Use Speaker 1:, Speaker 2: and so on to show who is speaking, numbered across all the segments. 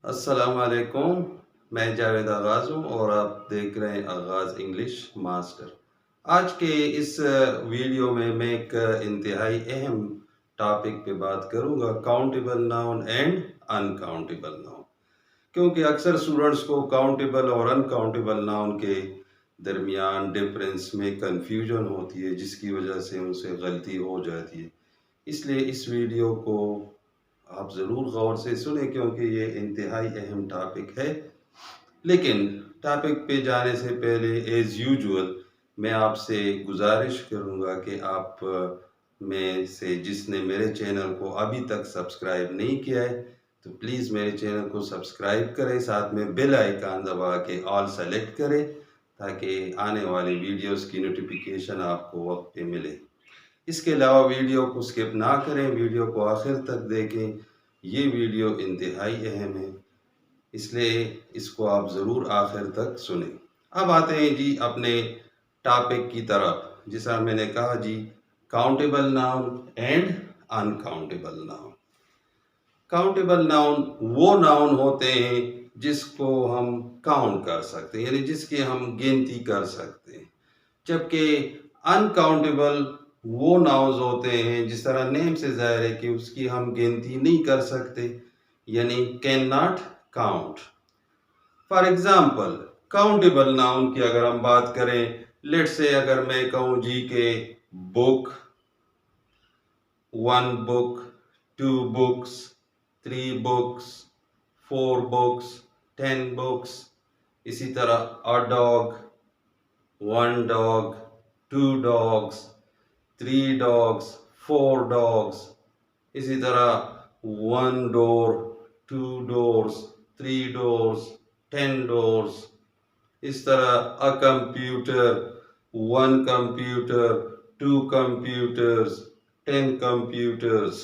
Speaker 1: السلام علیکم، میں جاوید آغاز ہوں اور آپ دیکھ رہے ہیں آغاز انگلش ماسٹر۔ آج کے اس ویڈیو میں ایک انتہائی اہم ٹاپک پہ بات کروں گا، countable noun and uncountable noun. کیونکہ اکثر اسٹوڈنٹس کو کاؤنٹیبل اور ان کاؤنٹیبل ناؤن کے درمیان ڈفرینس میں کنفیوژن ہوتی ہے، جس کی وجہ سے ان سے غلطی ہو جاتی ہے۔ اس لیے اس ویڈیو کو آپ ضرور غور سے سنیں، کیونکہ یہ انتہائی اہم ٹاپک ہے۔ لیکن ٹاپک پہ جانے سے پہلے ایز یوجول میں آپ سے گزارش کروں گا کہ آپ میں سے جس نے میرے چینل کو ابھی تک سبسکرائب نہیں کیا ہے تو پلیز میرے چینل کو سبسکرائب کریں، ساتھ میں بیل آئیکن دبا کے آل سیلیکٹ کریں تاکہ آنے والی ویڈیوز کی نوٹیفیکیشن آپ کو وقت پہ ملے۔ اس کے علاوہ ویڈیو کو سکپ نہ کریں، ویڈیو کو آخر تک دیکھیں۔ یہ ویڈیو انتہائی اہم ہے، اس لیے اس کو آپ ضرور آخر تک سنیں۔ اب آتے ہیں جی اپنے ٹاپک کی طرف، جیسا میں نے کہا جی countable noun and uncountable noun. Countable noun وہ ناؤن ہوتے ہیں جس کو ہم کاؤنٹ کر سکتے ہیں، یعنی جس کی ہم گنتی کر سکتے ہیں، جبکہ ان کاؤنٹیبل وہ ناؤنز ہوتے ہیں جس طرح نیم سے ظاہر ہے کہ اس کی ہم گنتی نہیں کر سکتے، یعنی can not count. For example countable noun کی اگر ہم بات کریں، لیٹ سے اگر میں کہوں جی کہ بک، 1 book، 2 books، 3 books، 4 books، 10 books، اسی طرح a dog، 1 dog، 2 dogs، 3 dogs، 4 dogs، اسی طرح 1 door، 2 doors، 3 doors، 10 doors، اس طرح a computer، 1 computer، 2 computers، 10 computers۔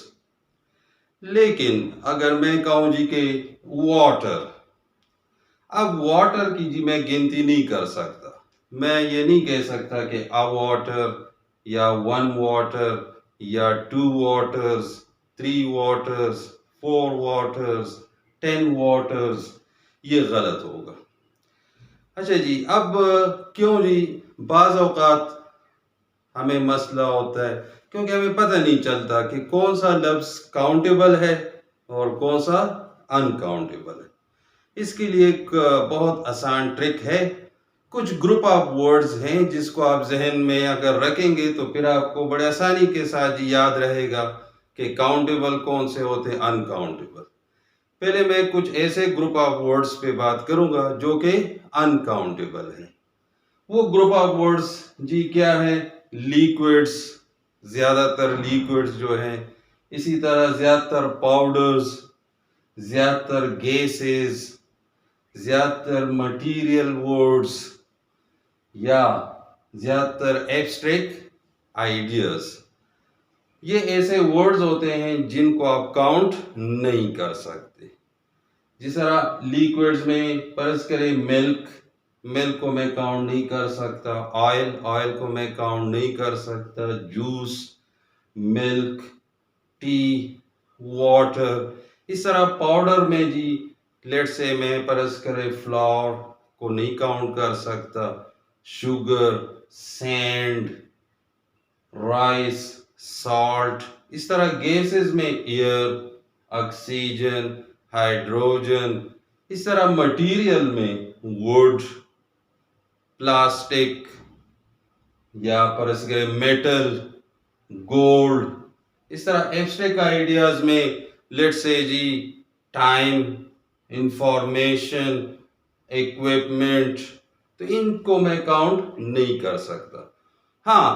Speaker 1: لیکن اگر میں کہوں جی کہ واٹر، اب واٹر کی جی میں گنتی نہیں کر سکتا، میں یہ نہیں کہہ سکتا کہ a water یا 1 water یا 2 waters، 3 waters، 4 waters، 10 waters، یہ غلط ہوگا۔ اچھا جی، اب کیوں جی بعض اوقات ہمیں مسئلہ ہوتا ہے کیونکہ ہمیں پتہ نہیں چلتا کہ کون سا لفظ کاؤنٹیبل ہے اور کون سا ان کاؤنٹیبل ہے۔ اس کے لیے ایک بہت آسان ٹرک ہے، کچھ گروپ آف ورڈز ہیں جس کو آپ ذہن میں اگر رکھیں گے تو پھر آپ کو بڑے آسانی کے ساتھ یاد رہے گا کہ کاؤنٹیبل کون سے ہوتے ہیں، ان کاؤنٹیبل۔ پہلے میں کچھ ایسے گروپ آف ورڈز پہ بات کروں گا جو کہ ان کاؤنٹیبل ہیں۔ وہ گروپ آف ورڈز جی کیا ہے؟ لیکوڈز، زیادہ تر لیکوڈز جو ہیں، اسی طرح زیادہ تر پاؤڈرز، زیادہ تر گیسز، زیادہ تر مٹیریل ورڈز یا زیادہ تر ایبسٹریکٹ آئیڈیاز۔ یہ ایسے ورڈز ہوتے ہیں جن کو آپ کاؤنٹ نہیں کر سکتے۔ جس طرح لیکوڈز میں فرض کریں ملک کو میں کاؤنٹ نہیں کر سکتا، آئل کو میں کاؤنٹ نہیں کر سکتا، جوس، ملک، ٹی، واٹر۔ اس طرح پاؤڈر میں جی لیٹ سے میں فرض کرے فلاور کو نہیں کاؤنٹ کر سکتا، شوگر، سینڈ، رائس، سالٹ۔ اس طرح گیسز میں ایئر، آکسیجن، ہائیڈروجن۔ اس طرح مٹیریل میں ووڈ، پلاسٹک یا فرض کرے میٹل، گولڈ۔ اس طرح ایبسٹریکٹ آئیڈیاز میں لیٹ سے جی ٹائم، انفارمیشن، ایکوپمنٹ، تو ان کو میں کاؤنٹ نہیں کر سکتا۔ ہاں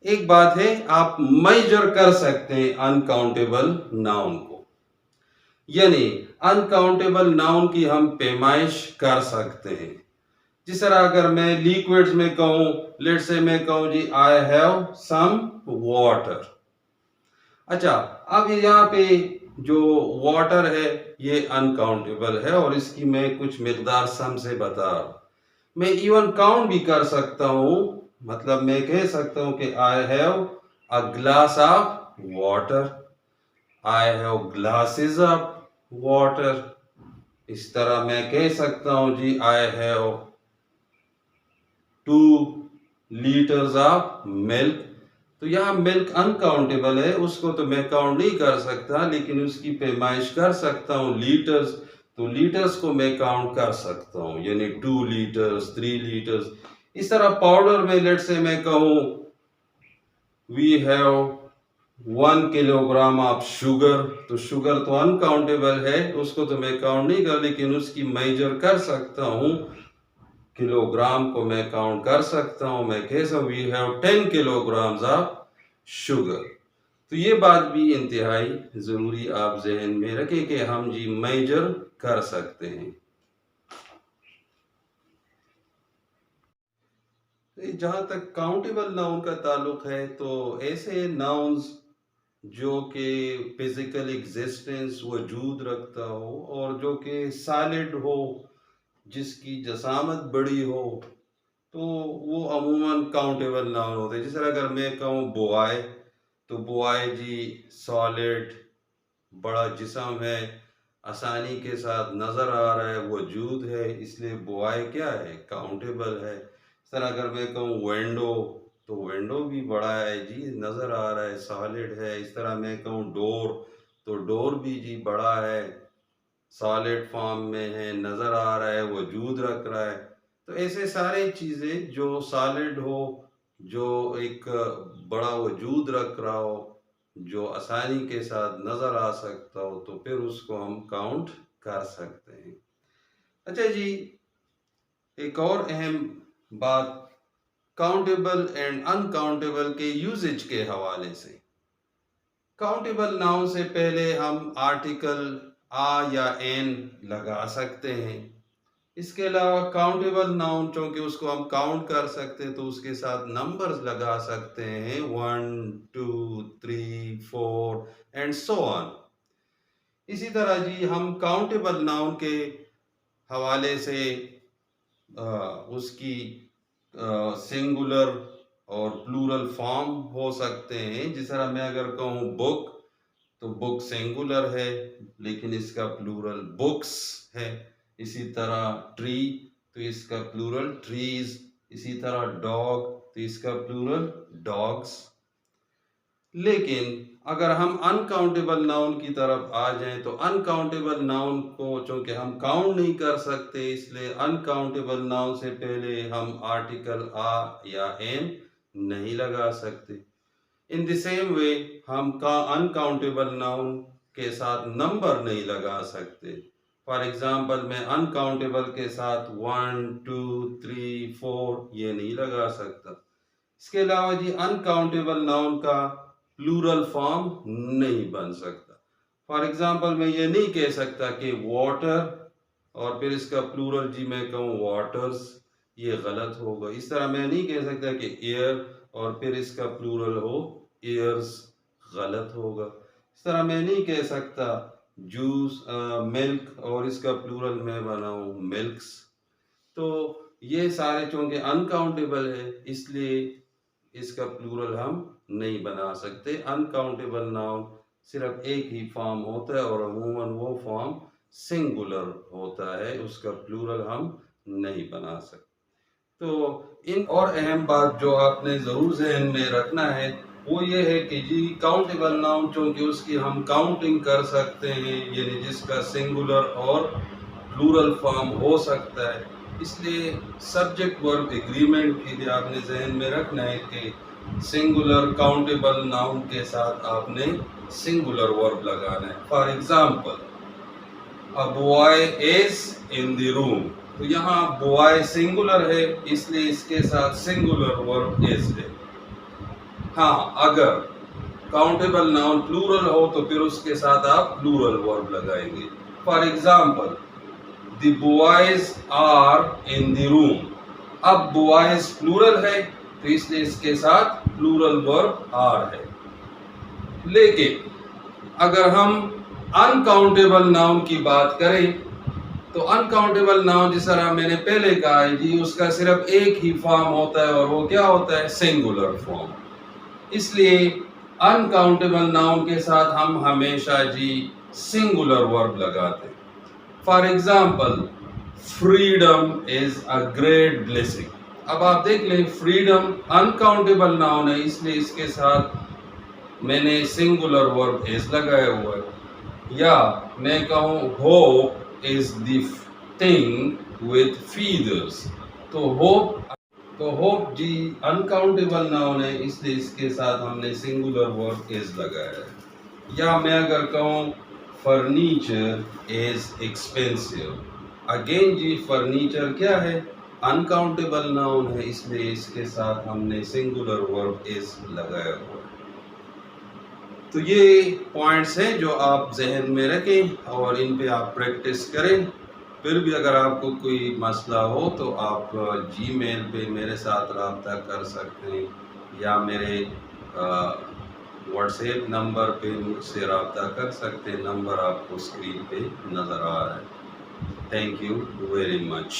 Speaker 1: ایک بات ہے، آپ میجر کر سکتے ہیں ان کاؤنٹیبل ناؤن کو، یعنی ان کاؤنٹیبل ناؤن کی ہم پیمائش کر سکتے ہیں۔ جس طرح اگر میں لیکوڈز میں کہوں، لیٹ سے میں کہوں جی I have some water۔ اچھا، اب یہاں پہ جو واٹر ہے یہ ان کاؤنٹیبل ہے اور اس کی میں کچھ مقدار سم سے بتا رہا ہوں۔ میں ایون کاؤنٹ بھی کر سکتا ہوں، مطلب میں کہہ سکتا ہوں کہ I have a glass of water، I have glasses of water۔ اس طرح میں کہہ سکتا ہوں جی I have 2 litres of milk. تو یہاں ملک انکاؤنٹیبل ہے، اس کو تو میں کاؤنٹ نہیں کر سکتا، لیکن اس کی پیمائش کر سکتا ہوں لیٹرز. تو لیٹرز کو میں کاؤنٹ کر سکتا ہوں، یعنی 2 لیٹرز 3 لیٹرز. اس طرح پاؤڈر میں لیٹ سے میں کہوں we have 1 kilo gram of sugar. تو شوگر تو انکاؤنٹیبل ہے، اس کو تو میں کاؤنٹ نہیں کر، لیکن اس کی میجر کر سکتا ہوں. کلو گرام کو میں کاؤنٹ کر سکتا ہوں، میں کہہ سکتا ہوں we have 10 kilo grams of sugar. تو یہ بات بھی انتہائی ضروری آپ ذہن میں رکھیں کہ ہم جی میجر کر سکتے ہیں. جہاں تک کاؤنٹیبل ناؤن کا تعلق ہے تو ایسے ناؤنز جو کہ فزیکل ایگزسٹنس وجود رکھتا ہو اور جو کہ سالڈ ہو، جس کی جسامت بڑی ہو، تو وہ عموماً کاؤنٹیبل ناؤن ہوتے ہیں. جس طرح اگر میں کہوں بوائے، تو بوائے جی سالڈ بڑا جسم ہے، آسانی کے ساتھ نظر آ رہا ہے، وجود ہے، اس لیے بوائے کیا ہے؟ کاؤنٹیبل ہے. اس طرح اگر میں کہوں ونڈو، تو ونڈو بھی بڑا ہے جی، نظر آ رہا ہے، سالڈ ہے. اس طرح میں کہوں ڈور، تو ڈور بھی جی بڑا ہے، سالڈ فارم میں ہے، نظر آ رہا ہے، وجود رکھ رہا ہے. تو ایسے سارے چیزیں جو سالڈ ہو، جو ایک بڑا وجود رکھ رہا ہو، جو آسانی کے ساتھ نظر آ سکتا ہو، تو پھر اس کو ہم کاؤنٹ کر سکتے ہیں. اچھا جی، ایک اور اہم بات کاؤنٹیبل اینڈ انکاؤنٹیبل کے یوزج کے حوالے سے. کاؤنٹیبل ناؤن سے پہلے ہم آرٹیکل آ یا این لگا سکتے ہیں. اس کے علاوہ کاؤنٹیبل ناؤن چونکہ اس کو ہم کاؤنٹ کر سکتے ہیں تو اس کے ساتھ نمبرز لگا سکتے ہیں 1 2 3 4 اینڈ سو آن. اسی طرح جی ہم کاؤنٹیبل ناؤن کے حوالے سے اس کی سنگولر اور پلورل فارم ہو سکتے ہیں. جس طرح میں اگر کہوں بک، تو بک سنگولر ہے لیکن اس کا پلورل بکس ہے. اسی طرح ٹری، تو اس کا پلورل ٹریز. اسی طرح ڈاگ، تو اس کا پلورل ڈاگس. لیکن اگر ہم انکاؤنٹیبل ناؤن کی طرف آ جائیں تو انکاؤنٹیبل ناؤن کو چونکہ ہم کاؤنٹ نہیں کر سکتے، اس لیے انکاؤنٹیبل ناؤن سے پہلے ہم آرٹیکل آ یا این نہیں لگا سکتے. ان دی سیم وے ہم انکاؤنٹیبل ناؤن کے ساتھ نمبر نہیں لگا سکتے. فار ایگزامپل میں انکاؤنٹیبل کے ساتھ 1 2 3 4 یہ نہیں لگا سکتا. اس کے علاوہ جی انکاؤنٹیبل ناؤن کا پلورل فارم نہیں بن سکتا. فار ایگزامپل میں یہ نہیں کہہ سکتا کہ واٹر اور پھر اس کا پلورل جی میں کہوں واٹرز، یہ غلط ہوگا. اس طرح میں نہیں کہہ سکتا کہ ایئر اور پھر اس کا پلورل ہو ایئرز، غلط ہوگا. اس طرح میں نہیں کہہ سکتا جوس ملک اور اس کا پلورل میں بناؤں ملکس. تو یہ سارے چونکہ انکاؤنٹیبل ہے اس لیے اس کا پلورل ہم نہیں بنا سکتے. انکاؤنٹیبل ناؤن صرف ایک ہی فارم ہوتا ہے اور عموماً وہ فارم سنگولر ہوتا ہے، اس کا پلورل ہم نہیں بنا سکتے. تو اور اہم بات جو آپ نے ضرور ذہن میں رکھنا ہے وہ یہ ہے کہ جی کاؤنٹیبل ناؤن چونکہ اس کی ہم کاؤنٹنگ کر سکتے ہیں، یعنی جس کا سنگولر اور پلورل فارم ہو سکتا ہے، اس لیے سبجیکٹ ورب ایگریمنٹ کے لیے آپ نے ذہن میں رکھنا ہے کہ سنگولر کاؤنٹیبل ناؤن کے ساتھ آپ نے سنگولر ورب لگانا ہے. For example A boy is in the room. تو یہاں boy سنگولر ہے اس لیے اس کے ساتھ سنگولر ورب is ہے. ہاں اگر کاؤنٹیبل ناؤن پلورل ہو تو پھر اس کے ساتھ آپ پلورل ورب لگائیں گے. For example the boys are in the room. اب boys پلورل ہے تو اس لیے اس کے ساتھ پلورل ورب are ہے. لیکن اگر ہم انکاؤنٹیبل ناؤن کی بات کریں تو انکاؤنٹیبل ناؤن جس طرح میں نے پہلے کہا ہے جی اس کا صرف ایک ہی فارم ہوتا ہے اور وہ کیا ہوتا ہے؟ Singular form. اس لیے انکاؤنٹیبل ناؤن کے ساتھ ہم ہمیشہ جی سنگولر ورب لگاتے ہیں. For example freedom is a great blessing. اب آپ دیکھ لیں فریڈم انکاؤنٹیبل ناؤن ہے، اس لیے اس کے ساتھ میں نے سنگولر ورب از لگایا ہوا ہے. یا میں کہوں hope is the thing with feathers, تو ہوپ جی انکاؤنٹیبل ناؤن ہے، اس لیے اس کے ساتھ ہم نے سنگولر ورب از لگایا ہے. یا میں اگر کہوں فرنیچر از ایکسپینسو، اگین جی فرنیچر کیا ہے؟ انکاؤنٹیبل ناؤن ہے، اس لیے اس کے ساتھ ہم نے سنگولر ورب از لگایا ہوا ہے. تو یہ پوائنٹس ہیں جو آپ ذہن میں رکھیں اور ان پہ آپ پریکٹس کریں. پھر بھی اگر آپ کو کوئی مسئلہ ہو تو آپ جی میل پہ میرے ساتھ رابطہ کر سکتے ہیں یا میرے واٹس ایپ نمبر پہ مجھ سے رابطہ کر سکتے ہیں. نمبر آپ کو اسکرین پہ نظر آ رہا ہے. Thank you very much.